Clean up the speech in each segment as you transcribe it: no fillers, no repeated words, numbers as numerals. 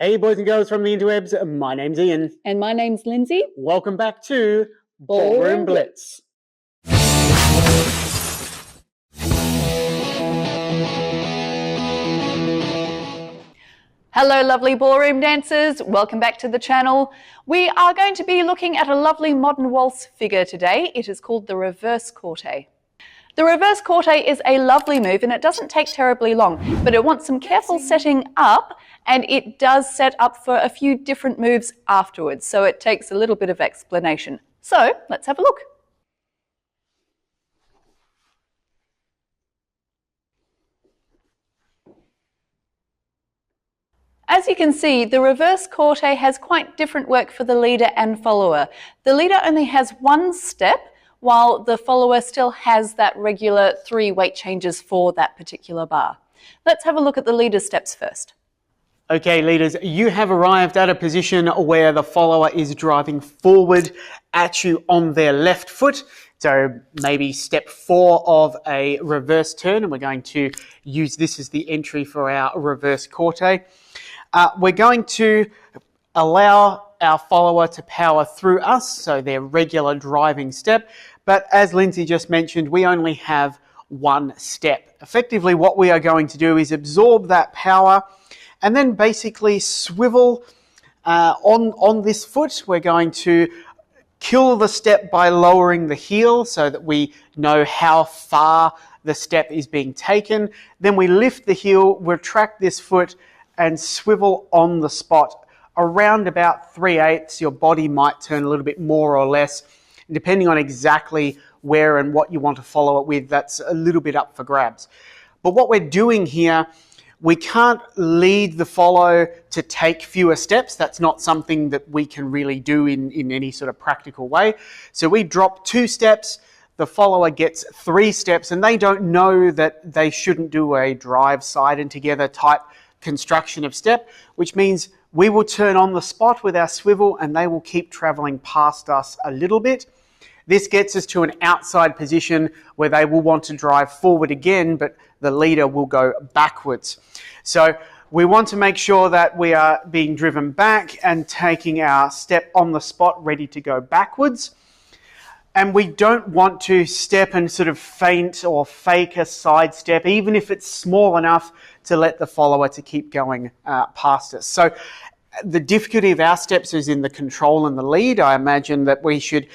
Hey boys and girls from the interwebs, my name's Ian. And my name's Lindsay. Welcome back to Ballroom Blitz. Hello lovely ballroom dancers, welcome back to the channel. We are going to be looking at a lovely modern waltz figure today. It is called the Reverse Corte. The Reverse Corte is a lovely move and it doesn't take terribly long, but it wants some careful setting up, and it does set up for a few different moves afterwards, so it takes a little bit of explanation. So let's have a look. As you can see, the Reverse Corte has quite different work for the leader and follower. The leader only has one step, while the follower still has that regular 3 weight changes for that particular bar. Let's have a look at the leader's steps first. Okay leaders, you have arrived at a position where the follower is driving forward at you on their left foot. So maybe step 4 of a reverse turn, and we're going to use this as the entry for our Reverse Corte. We're going to allow our follower to power through us, so their regular driving step. But as Lindsay just mentioned, we only have one step. Effectively, what we are going to do is absorb that power and then basically swivel on this foot. We're going to kill the step by lowering the heel so that we know how far the step is being taken. Then we lift the heel, retract this foot, and swivel on the spot. Around about 3/8, your body might turn a little bit more or less, depending on exactly where and what you want to follow it with. That's a little bit up for grabs. But what we're doing here, we can't lead the follow to take fewer steps. That's not something that we can really do in any sort of practical way. So we drop 2 steps, the follower gets 3 steps, and they don't know that they shouldn't do a drive side and together type construction of step, which means we will turn on the spot with our swivel and they will keep traveling past us a little bit. This gets us to an outside position where they will want to drive forward again, but the leader will go backwards. So we want to make sure that we are being driven back and taking our step on the spot ready to go backwards. And we don't want to step and sort of feint or fake a side step, even if it's small enough to let the follower to keep going past us. So the difficulty of our steps is in the control and the lead. I imagine that we should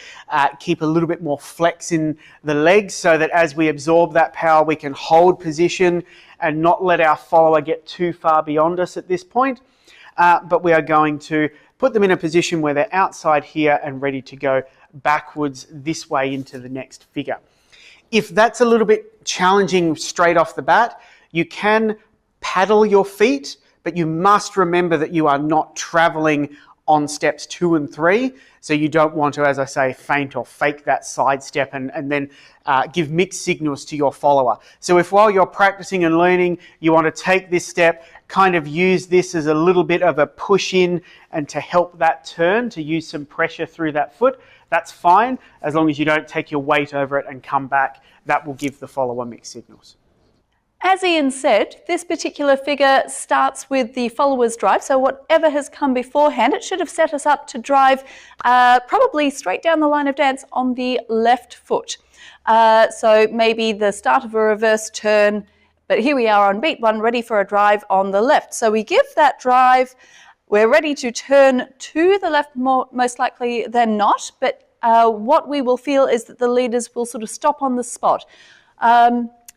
keep a little bit more flex in the legs so that as we absorb that power, we can hold position and not let our follower get too far beyond us at this point. But we are going to put them in a position where they're outside here and ready to go backwards this way into the next figure. If that's a little bit challenging straight off the bat, you can paddle your feet, but you must remember that you are not traveling on steps 2 and 3. So you don't want to, as I say, feint or fake that side step and then give mixed signals to your follower. So if while you're practicing and learning, you want to take this step, kind of use this as a little bit of a push in and to help that turn, to use some pressure through that foot, that's fine, as long as you don't take your weight over it and come back. That will give the follower mixed signals. As Ian said, this particular figure starts with the follower's drive, so whatever has come beforehand, it should have set us up to drive probably straight down the line of dance on the left foot. So maybe the start of a reverse turn, but here we are on beat 1, ready for a drive on the left. So we give that drive, we're ready to turn to the left most likely than not, but what we will feel is that the leaders will sort of stop on the spot.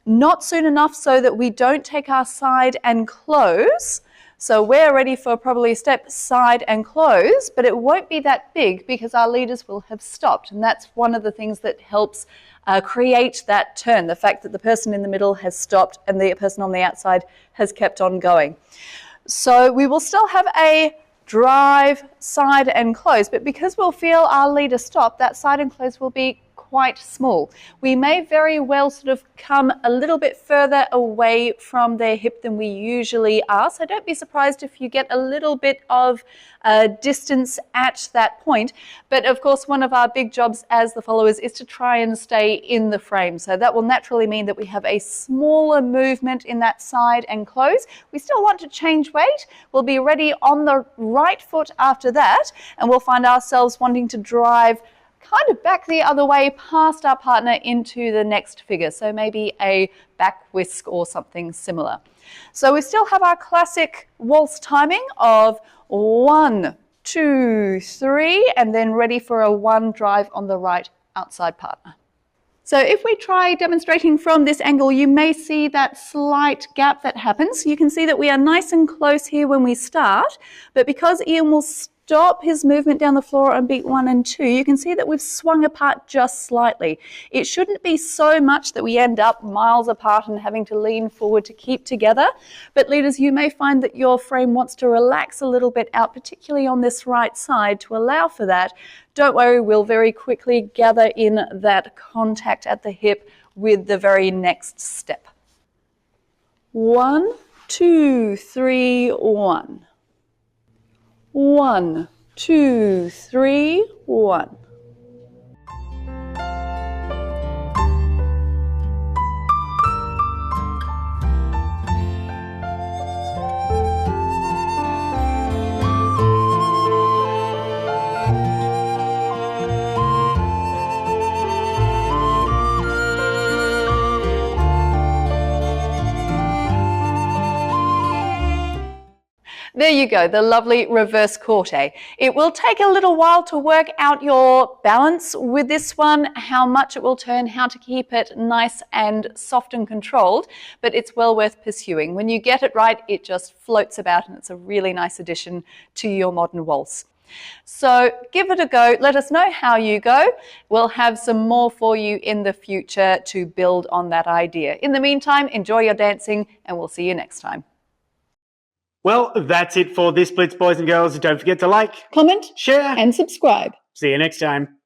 Not soon enough so that we don't take our side and close. So we're ready for probably a step side and close, but it won't be that big because our leaders will have stopped. And that's one of the things that helps create that turn, the fact that the person in the middle has stopped and the person on the outside has kept on going. So we will still have a drive, side and close, but because we'll feel our leader stop, that side and close will be quite small. We may very well sort of come a little bit further away from their hip than we usually are. So don't be surprised if you get a little bit of distance at that point. But of course, one of our big jobs as the followers is to try and stay in the frame. So that will naturally mean that we have a smaller movement in that side and close. We still want to change weight. We'll be ready on the right foot after that, and we'll find ourselves wanting to drive kind of back the other way past our partner into the next figure. So maybe a back whisk or something similar. So we still have our classic waltz timing of 1, 2, 3, and then ready for a 1 drive on the right outside partner. So if we try demonstrating from this angle, you may see that slight gap that happens. You can see that we are nice and close here when we start, but because Ian will stop his movement down the floor on beat 1 and 2, you can see that we've swung apart just slightly. It shouldn't be so much that we end up miles apart and having to lean forward to keep together, but leaders, you may find that your frame wants to relax a little bit out, particularly on this right side, to allow for that. Don't worry, we'll very quickly gather in that contact at the hip with the very next step. 1, 2, 3, 1. 1, 2, 3, 1. There you go, the lovely reverse corte. It will take a little while to work out your balance with this one, how much it will turn, how to keep it nice and soft and controlled, but it's well worth pursuing. When you get it right, it just floats about and it's a really nice addition to your modern waltz. So give it a go. Let us know how you go. We'll have some more for you in the future to build on that idea. In the meantime, enjoy your dancing and we'll see you next time. Well, that's it for this Blitz, boys and girls. Don't forget to like, Comment, share, and subscribe. See you next time.